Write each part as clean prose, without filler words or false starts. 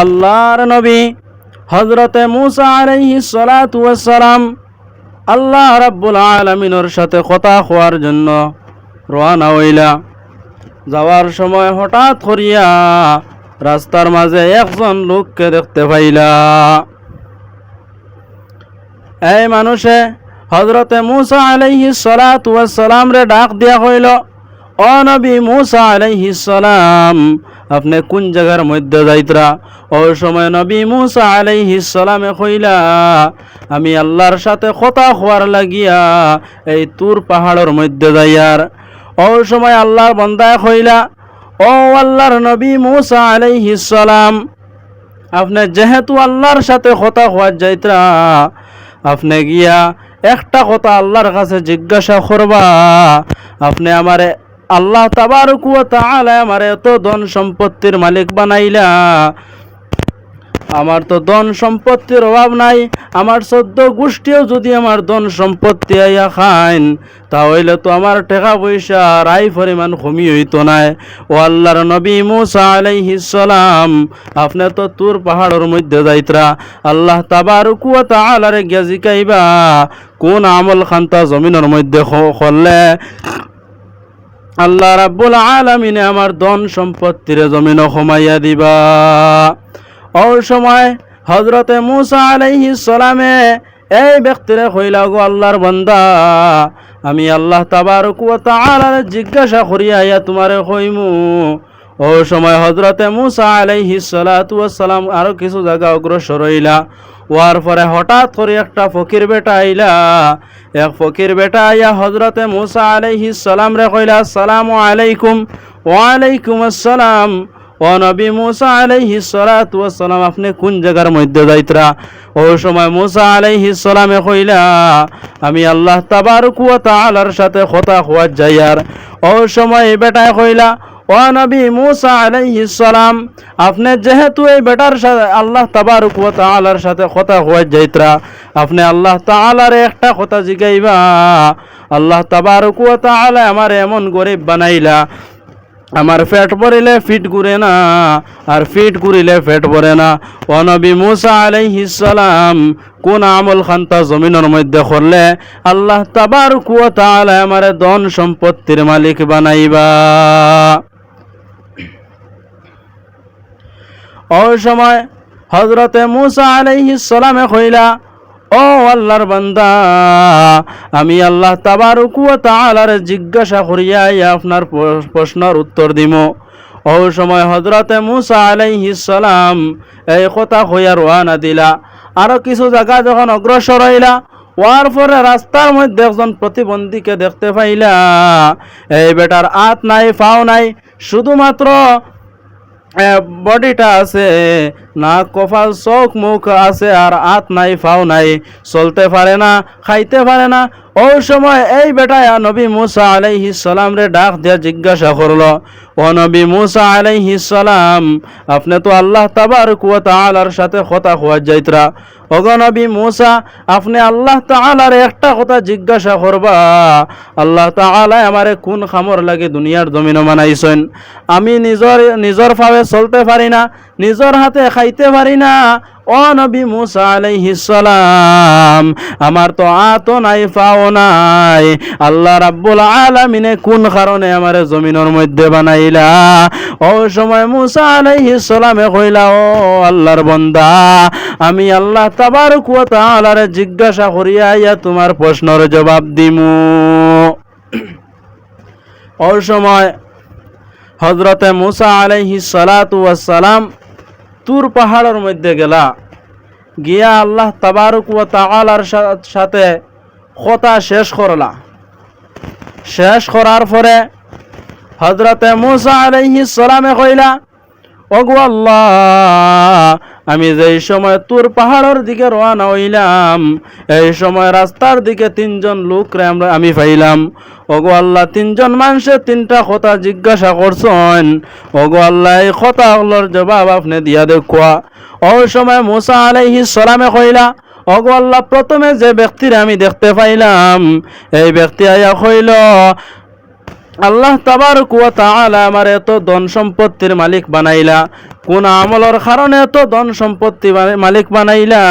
আল্লাহর নবী হযরতে মূসা আলাইহিস সালাতু ওয়াস সালাম আল্লাহ রাব্বুল আলামিনের সাথে কথা হওয়ার জন্য রওনা হইলা। যাওয়ার সময় হঠাৎ করিয়া রাস্তার মাঝে একজন লোককে দেখতে পাইলা। এই মানুষে হযরতে মূসা আলাইহিস সালাতু ওয়াস সালাম রে ডাক দিয়া কইল, ও নবী মূসা আলাইহিস সালাম, আপনি কোন জায়গার মধ্যে যাইতরা? ওই সময় নবী মূসা আলাইহিস সালামে কইলা, আমি আল্লাহর সাথে কথা হওয়ার লাগিয়া এই তুর পাহাড়ের মধ্যে যাইয়ার। ওই সময় আল্লাহর বান্দা কইলা, ও আল্লাহর নবী মূসা আলাইহিস সালাম, আপনি যেহেতু আল্লাহর সাথে কথা হওয়ার যাইতরা, আপনি গিয়া একটা কথা আল্লাহর কাছে জিজ্ঞাসা করবা, আপনি আমারে আল্লাহ তাবারক ওয়া তাআলা আমারে এত ধন সম্পত্তির মালিক বানাইলা, আমার তো ধন সম্পত্তির অভাব নাই, আমার 14 গোষ্ঠীও যদি আমার ধন সম্পত্তি আইয়া খাইন, তাহলে তো আমার টাকা পয়সা রাই পরিমাণ কমি হইতো নাই। ও আল্লাহর নবী মূসা আলাইহিস সালাম, আপনি তো তুর পাহাড়ের মধ্যে যাইতরা, আল্লাহ তাবারক ওয়া তাআলা রে গিয়া জিকাইবা কোন আমল খান্তা জমিনের মধ্যে করলে আল্লাহ রাব্বুল আলামিনে আমার ধন সম্পত্তির জমিন কমাইয়া দিবা। ওই সময় হযরতে মূসা আলাইহিস সালামে এই ব্যক্তিরে কইলা, গো আল্লাহর বান্দা, আমি আল্লাহ তাবারক ওয়া তাআলার জিজ্ঞাসা করিয়া তোমারে কইমু। ওই সময় হযরতে মূসা আলাইহিস সালাতু ওয়াস সালাম আরো কিছু জায়গা অগ্রসর হইলা। ওয়ার পরে হঠাৎ করে একটা ফকির বেটা আইলা। এক ফকির বেটা আইয়া হযরতে মূসা আলাইহিস সালাম রে কইলা, আসসালামু আলাইকুম। ওয়া আলাইকুম আসসালাম। ও নবী মূসা আলাইহিস সালাতু ওয়াস সালাম, আপনি কোন জায়গার মধ্যে যাইতরা? ওই সময় মূসা আলাইহিস সালামে কইলা, আমি আল্লাহ তাবারক ওয়া তাআলার সাথে কথা হওয়ার যাইয়ার। ওই সময় এই বেটায় কইলা, ও নবী মূসা আলাইহিস সালাম, আপনি যেহেতু এই বেটার সাথে আল্লাহ তাবারক ওয়া তাআলার সাথে কথা হওয়ার যাইতরা, আপনি আল্লাহ তাআলার একটা কথা জিগাইবা, আল্লাহ তাবারক ওয়া তাআলা আমার এমন গরিব বানাইলা, আমার পেট ভরিলে ফিট ঘুরে না, আর ফিট ঘুরিলে পেট ভরে না। ও নবী মূসা আলাইহিস সালাম, কোন আমল খান্তা জমিনের মধ্যে করলে আল্লাহ তাবারক ওয়া তাআলা আমার ধন সম্পত্তির মালিক বানাইবা? ওই সময় হযরতে মূসা আলাইহিস সালামে কইলা, ও আল্লাহর বান্দা, আমি আল্লাহ তাবারক ওয়া তাআলার জিজ্ঞাসা করিয়া আপনার প্রশ্নের উত্তর দিব। ওই সময় হযরতে মূসা আলাইহিস সালাম এই কথা কইয়া রওনা দিলা। আরো কিছু জায়গা যখন অগ্রসর হইলা, ওয়ার পরে রাস্তার মধ্যে একজন প্রতিবন্ধীকে দেখতে পাইলা। এই বেটার হাত নাই, পাও নাই, শুধুমাত্র বডিটা আছে, নাক কপাল চোখ মুখ আছে, আর হাত নাই, পাও নাই, চলতে পারে না, খাইতে পারে না। ওই সময় এই বেটায় নবী মূসা আলাইহিস সালাম রে ডাক দিয়া জিজ্ঞাসা করলো, ও নবী মূসা আলাইহিস সালাম, আপনি তো আল্লাহ তাবারক ওয়া তাআলার সাথে কথা হওয়ার যাইতরা, ওগো নবী মূসা, আপনি আল্লাহ তাআলার একটা কথা জিজ্ঞাসা করবা, আল্লাহ তাআলা আমারে কোন খামর লাগে দুনিয়ার জমিনে বানাইছেন? আমি নিজের ভাবে চলতে পারি না, নিজের হাতে খাইতে পারি না। ও নবী মূসা আলাইহিস সালাম, আমার তো হাতও নাই, পাও নাই, আল্লাহ রাব্বুল আলামিনে কোন কারণে আমারে জমিনের মধ্যে বানাইলা? ওই সময় মূসা আলাইহিস সালামে কইলা, ও আল্লাহর বান্দা, আমি আল্লাহ তাবারক ওয়া তাআলার জিজ্ঞাসা করিয়া তোমার প্রশ্নের জবাব দিমু। ওই সময় হযরতে মূসা আলাইহিস সালাতু ওয়াস সালাম তুর পাহাড়ের মধ্যে গেলা। গিয়া আল্লাহ তাবারক ওয়া তাআলার সাথে কথা শেষ করলা। শেষ করার পরে হযরতে মূসা আলাইহিস সালামে কইলা, ওগো আল্লাহ, আমি যেই সময় তুর পাহাড়ের দিকে রওনা হইলাম, এই সময় রাস্তার দিকে 3 জন লোকরে আমি পাইলাম। ওগো আল্লাহ, 3 জন মানুষে 3টা কথা জিজ্ঞাসা করছেন। ওগো আল্লাহ, এই কথাগুলোর জবাব আপনি দিয়া দেখুয়া। ওই সময় মূসা আলাইহিস সালামে কইলা, ওগো আল্লাহ, প্রথমে যে ব্যক্তির আমি দেখতে পাইলাম, এই ব্যক্তি আয়া কইল, আল্লাহ তাবারক ওয়া তাআলা আমার এত ধন সম্পত্তির মালিক বানাইলা, কোন আমলের কারণে এত ধন সম্পত্তি মালিক বানাইলা?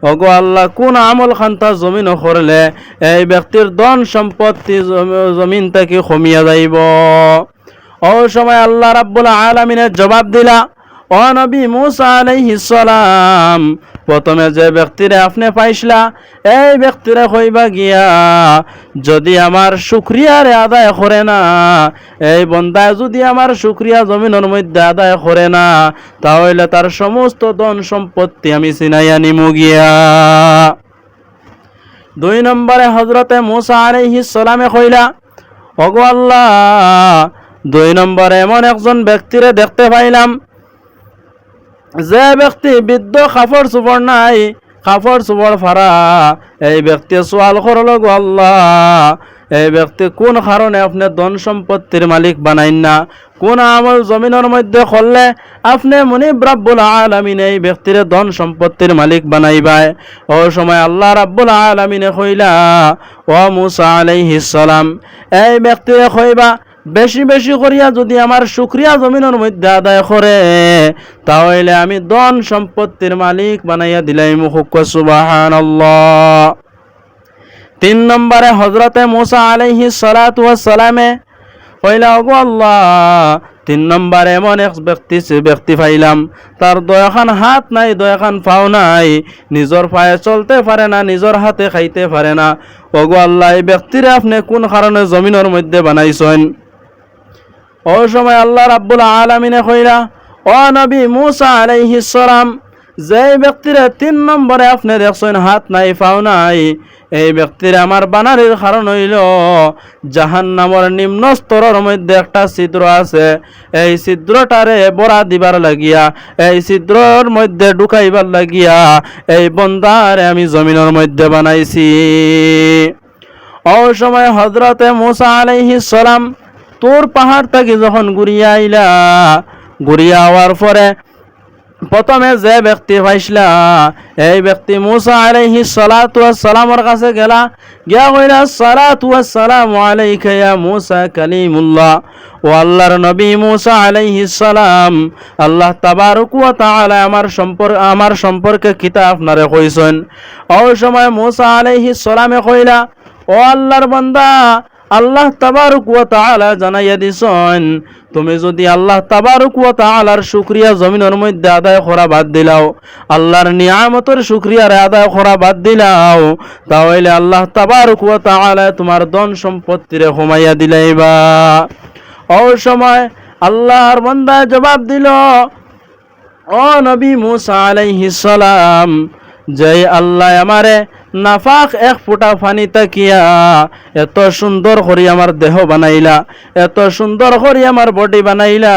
ওগো আল্লাহ, কোন আমল খান্তা জমিন করলে এই ব্যক্তির ধন সম্পত্তি জমিন থেকে কমিয়া যাইব? ও সময় আল্লাহ রাব্বুল আলামিনের জবাব দিলা, ও নবী মুসা আলাইহিস সালাম, প্রথমে যে ব্যক্তিরে আপনি পাইছলা এই ব্যক্তিরে কইবা গিয়া, যদি আমার শুকরিয়ারে আদায় করে না, এই বন্দায় যদি আমার শুকরিয়া জমিনের মধ্যে আদায় করে না, তাহলে তার সমস্ত ধন সম্পত্তি আমি ছিনাইয়া নিমু গিয়া। 2 নম্বরে হযরতে মুসা আলাইহিস সালামে কইলা, ওগো আল্লাহ, 2 নম্বরে এমন একজন ব্যক্তিরে দেখতে পাইলাম যে ব্যক্তি বৃদ্ধ, কাপড় চোপড় নাই, কাপড় চোপড় ফারা। এই ব্যক্তি সওয়াল করল, গো আল্লাহ, এই ব্যক্তি কোন কারণে আপনি ধন সম্পত্তির মালিক বানাইন না? কোন আমল জমিনের মধ্যে করলে আপনি মুনিব রাব্বুল আলামিন এই ব্যক্তির ধন সম্পত্তির মালিক বানাইবাই? ও সময় আল্লাহ রাব্বুল আলামিনে কইলা, ও মুসা আলাইহিস সালাম, এই ব্যক্তিরে কইবা, বেশি বেশি করিয়া যদি আমার শুকরিয়া জমিনের মধ্যে আদায় করে, তাহলে আমি ধন সম্পত্তির মালিক বানাইয়া দিলাম। সুবহানাল্লাহ। 3 নম্বরে হযরতে মুসা আলাইহিস সালাতু ওয়াস সালামে কইলা, ওগো আল্লাহ, 3 নম্বরে এমন এক ব্যক্তি পাইলাম, তার দয়াখান হাত নাই, দয়াখান পাও নাই, নিজের পায়ে চলতে পারে না, নিজের হাতে খাইতে পারে না। ওগো আল্লাহ, এই ব্যক্তিরে আপনি কোন কারণে জমিনের মধ্যে বানাইছেন? ও সময় আল্লাহ রাব্বুল আলামিনে কইলা, ও নবী মুসা আলাইহিস সালাম, যে ব্যক্তিরে 3 নম্বরে আপনি দেখছেন হাত নাই, পাও নাই, এই ব্যক্তির আমার বানারের কারণ হইল জাহান্নামের নিম্ন স্তরের মধ্যে একটা ছিদ্র আছে, এই ছিদ্রটারে বড়া দিবার লাগিয়া, এই ছিদ্রর মধ্যে ঢুকাইবার লাগিয়া এই বন্দারে আমি জমিনের মধ্যে বানাইছি। ও সময় হযরতে মুসা আলাইহিস সালাম তোর পাহাড় থেকে যখন ঘুরিয়া আইলা, ঘুরিয়া আওয়ার পরে প্রথমে যে ব্যক্তি পাইছলা এই ব্যক্তি মুসা আলাইহিস সালাতু ওয়াস সালামের কাছে গেলা, গিয়া কইলা, সালাতু ওয়াস সালামু আলাইকা ইয়া মুসা কালিমুল্লাহ। ও আল্লাহর নবী মুসা আলাইহিস সালাম, আল্লাহ তাবারক ওয়া তাআলা আমার সম্পর্কে কিতাব আপনারে কইছেন। ওই সময় মুসা আলাইহিস সালামে কইলা, ও আল্লাহর বান্দা, আল্লাহ তাবারক ওয়া তাআলা জানাইয়া দিছেন, তুমি যদি আল্লাহ তাবারক ওয়া তাআলার শুকরিয়া জমিনের মধ্যে আদায় করা বাদ দিলাও, আল্লাহর নিয়ামতের শুকরিয়া আদায় করা বাদ দিলাও, তাহলে আল্লাহ তাবারক ওয়া তাআলা তোমার ধন সম্পত্তিরে কমাইয়া দিলাইবা। ওই সময় আল্লাহর বান্দা জবাব দিল, ও নবী মুসা আলাইহিস সালাম, যে আল্লাহ আমারে নাফাক এক ফোঁটা পানি তাকিয়া এত সুন্দর করে আমার দেহ বানাইলা, এত সুন্দর করে আমার বডি বানাইলা,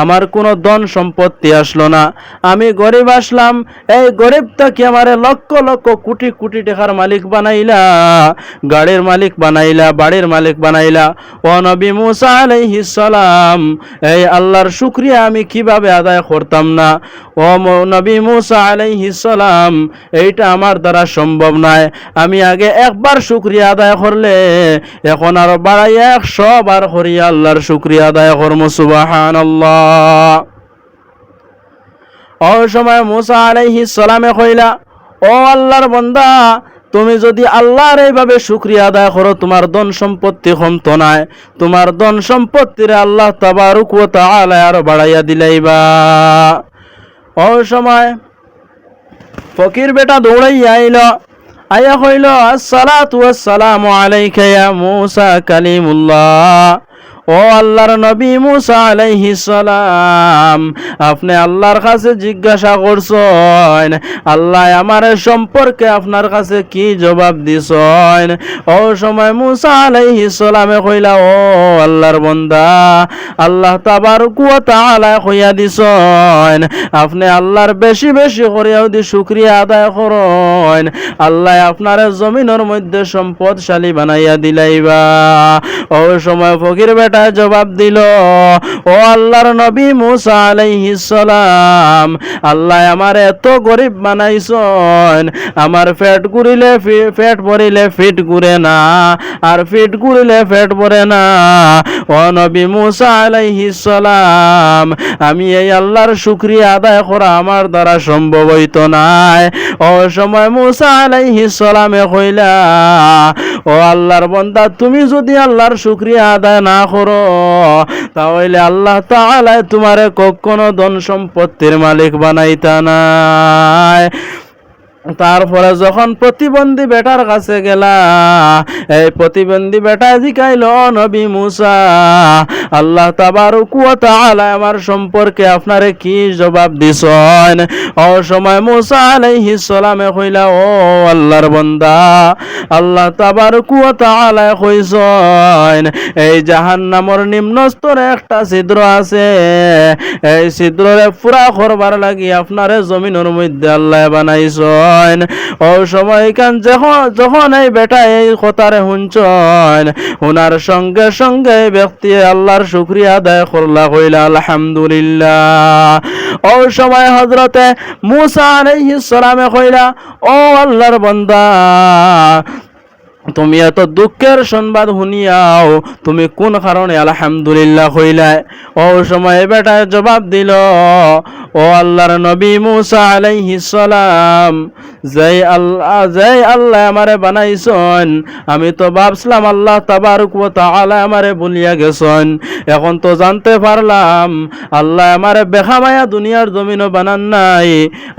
আমার কোনো ধন সম্পত্তি আসলো না, আমি গরিব আসলাম, এই গরিব তাকে আমারে লক্ষ লক্ষ কোটি কোটি টাকার মালিক বানাইলা, গাড়ির মালিক বানাইলা, বাড়ির মালিক বানাইলা। ও নবী মুসা আলাইহিস সালাম, এই আল্লাহর শুকরিয়া আমি কিভাবে আদায় করতাম না? ও নবী মুসা আলাইহিস সালাম, এইটা আমার দ্বারা সম্ভব নয়। আমি আগে একবার শুকরিয়া আদায় করলে এখন আরো বাড়াইয়া 100 বার করিয়া আল্লাহর শুকরিয়া আদায় করব। সুবহানাল্লাহ। ওই সময় মুসা আলাইহিস সালামে কইলা, ও আল্লাহর বান্দা, তুমি যদি আল্লাহর এইভাবে শুকরিয়া আদায় করো, তোমার ধন সম্পত্তি কমতো নাই, তোমার ধন সম্পত্তিরে আল্লাহ তাবারক ওয়া তাআলা আরো বাড়াইয়া দিলাইবা। ওই সময় ফকির বেটা দৌড়াইয়া আইল, আয়া কইল, আসসালাতু ওয়াসসালামু আলাইকা ইয়া মুসা কালিমুল্লাহ। ও আল্লাহর নবী মুসা আলাইহিস সালাম, আপনি আল্লাহর কাছে জিজ্ঞাসা করছেন, আল্লাহ আমার সম্পর্কে আপনার কাছে কি জবাব দিছেন? ও সময় মুসা আলাইহিস সালামে কইলা, ও আল্লাহর বান্দা, আল্লাহ তাবারক ওয়া তাআলা কইয়া দিছেন, আপনি আল্লাহর বেশি বেশি করে যদি শুকরিয়া আদায় করেন, আল্লাহ আপনার জমিনের মধ্যে সম্পদশালী বানাইয়া দিলাইবা। ও সময় ফকির বেটা বেটায় জবাব দিল, ও আল্লাহর নবী মুসা আলাইহিস সালাম, আল্লাহ আমার এত গরিব বানাইছেন, আমার পেট ঘুরিলে পেট ভরিলে ফিট ঘুরে না, আর ফিট ঘুরিলে পেট ভরে না। ও নবী মুসা আলাইহিস সালাম, আমি এই আল্লাহর শুকরিয়া আদায় করা আমার দ্বারা সম্ভব হইতো নাই। ও সময় মুসা আলাইহিস সালামে কইলা, ও আল্লাহর বান্দা, তুমি যদি আল্লাহর শুকরিয়া আদায় না করো তাহলে আল্লাহ তাআলা তোমারে কখনো ধন সম্পত্তির মালিক বানাইতা নাই। তারপরে যখন প্রতিবন্ধী বেটার কাছে গেলা, এই প্রতিবন্ধী বেটা জিকাইল, নবী মুসা, আল্লাহ তাবারক ওয়া তাআলা আমার সম্পর্কে আপনারে কি জবাব দিছেন? ও সময় মুসা আলাইহিস সালামে কইলা, ও আল্লাহর বান্দা, আল্লাহ তাবারক ওয়া তাআলা কইছেন এই জাহান্নামের নিম্ন স্তরে একটা ছিদ্র আছে, এই ছিদ্ররে পুরা করবার লাগি আপনারে জমিনের মধ্যে আল্লাহ বানাইছেন। ও সময় কান যখন এই বেটা এই কথারে শুনছেন, ওনার সঙ্গে সঙ্গে ব্যক্তি আল্লাহর শুকরিয়া আদায় করলা, কইলা আলহামদুলিল্লাহ। ও সময় হযরতে মুসা আলাইহিস সালামে কইলা, ও আল্লাহর বান্দা, তুমি এত দুঃখের সংবাদ শুনিয়াও তুমি কোন কারণে আলহামদুলিল্লাহ কইলা? ও সময় বেটায় জবাব দিল, ও আল্লাহর নবী মুসা আলাইহিস সালাম, যেই আল্লাহ আমারে বানাইছেন, আমি তো ভাবছিলাম আল্লাহ তাবারক ওয়া তাআলা আমারে বলিয়া গেছেন, এখন তো জানতে পারলাম আল্লাহ আমারে বেখামায়া দুনিয়ার জমিনও বানান নাই,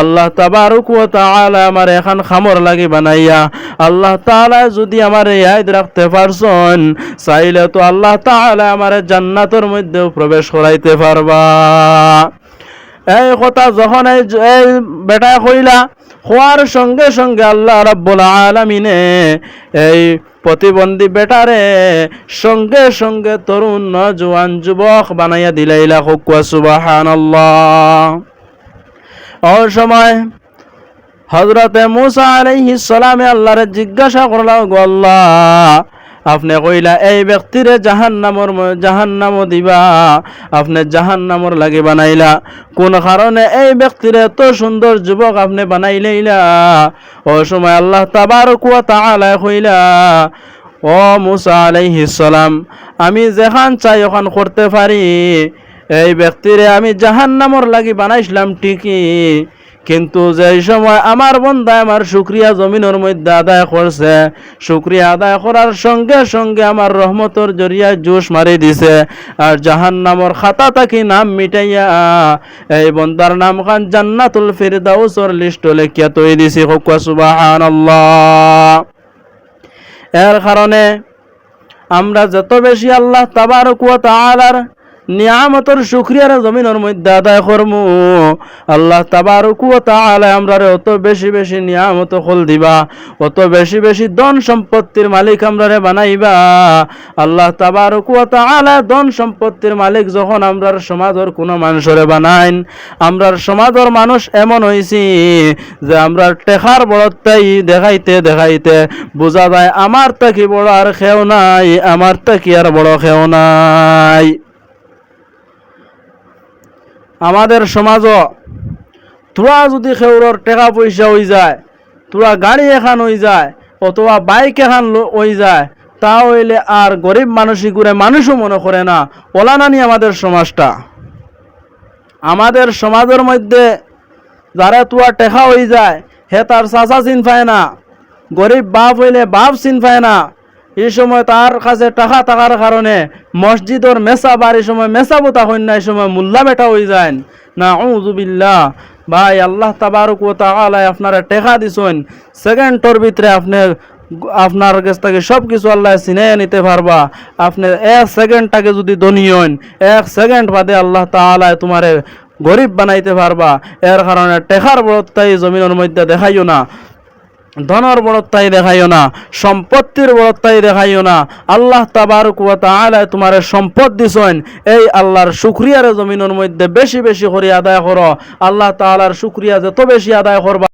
আল্লাহ তাবারক ওয়া তাআলা আমারে এখন খামর লাগি বানাইয়া, আল্লাহ তাআলা যদি আমারে ইয়াদ রাখতে পারছেন, চাইলে তো আল্লাহ তাআলা আমারে জান্নাতের মধ্যে প্রবেশ করাইতে পারবা। এই কথা যখন এই বেটা কইলা, হওয়ার সঙ্গে সঙ্গে আল্লাহ রাব্বুল আলামিনে এই প্রতিবন্ধী বেটারে সঙ্গে সঙ্গে তরুণ নওজোয়ান যুবক বানাইয়া দিলাইলা। হুক্কা সুবহানাল্লাহ। ও সময় হযরতে মুসা আলাইহিস সালামে আল্লাহরে জিজ্ঞাসা করলা, গো আল্লাহ, আপনি কইলা এই ব্যক্তিরে জাহান্নাম দিবা, আপনি জাহান্নামর লাগে বানাইলা, কোন কারণে এই ব্যক্তিরে এত সুন্দর যুবক আপনি বানাইলেইলা? ও সময় আল্লাহ তাবারক ওয়া তাআলা কইলা, ও মুসা আলাইহিস সালাম, আমি যেখান চাই ওখান করতে পারি, এই ব্যক্তিরে আমি জাহান্নামর লাগি বানাইছিলাম ঠিকই, কিন্তু যেই সময় আমার বান্দা আমার শুকরিয়া জমিনের মধ্যে আদায় করছে, শুকরিয়া আদায় করার সঙ্গে সঙ্গে আমার রহমতের জরিয়ায় জোশ মারি দিছে, আর জাহান্নামর খাতা থাকি নাম মিটাইয়া এই বান্দার নাম খান জান্নাতুল ফিরদাউসর লিস্ট লেখিয়া তৈরি দিছি। হুক্কা সুবহানাল্লাহ। এর কারণে আমরা যত বেশি আল্লাহ তাবারক ওয়া তাআলার নিয়ামতের শুকরিয়ার জমিনের মধ্যে আদায় করমু, আল্লাহ তাবারক ওয়া তাআলা আমরারে অত বেশি বেশি নিয়ামত ফল দিবা, অত বেশি বেশি ধন সম্পত্তির মালিক আমরারে বানাইবা। আল্লাহ তাবারক ওয়া তাআলা ধন সম্পত্তির মালিক যখন আমরার সমাজের কোনো মানুষরে বানাইন, আমরার সমাজের মানুষ এমন হইছি যে আমরা টেকার বড়তাই দেখাইতে দেখাইতে বোঝা যায় আমার তাকি বড় আর খেও নাই, আমার তাকি আর বড় খেও নাই। আমাদের সমাজও তোরা যদি খেউরর টাকা পয়সা হয়ে যায়, তোরা গাড়ি এখান হয়ে যায়, অথবা বাইক এখান হয়ে যায়, তা হইলে আর গরিব মানুষই করে মানুষও মনে করে না। ওলা নানি আমাদের সমাজটা, আমাদের সমাজের মধ্যে যারা তোরা টেকা হয়ে যায় হে তার চাচা চিন পায় না, গরিব বাপ হইলে বাপ চিন পায় না। এই সময় তার কাছে টাকা থাকার কারণে মসজিদের মেসা বার, এই সময় মেসা বোতা হইন না, এই সময় মোল্লা বেটা হয়ে যায়। নাউযু বিল্লাহ। ভাই, আল্লাহ তাবারক ওয়া তাআলা আপনারা টাকা দিছেন, সেকেন্ডের ভিতরে আপনার কাছ থেকে সব কিছু আল্লাহ চিনাইয়া নিতে পারবা। আপনি এক সেকেন্ডটাকে যদি ধনী হন, এক সেকেন্ড বাদে আল্লাহ তাআলা তোমারে গরিব বানাইতে পারবা। এর কারণে টেকার বড়তাই জমিনের মধ্যে দেখাইও না, ধনের বড়তাই দেখাইও না, সম্পত্তির বড়তাই দেখাইও না। আল্লাহ তাবারক ওয়া তাআলা তোমারে সম্পদ দিছেন, এই আল্লাহর শুকরিয়ার জমিনের মধ্যে বেশি বেশি করে আদায় করো। আল্লাহ তাআলার শুকরিয়া যত বেশি আদায় করবা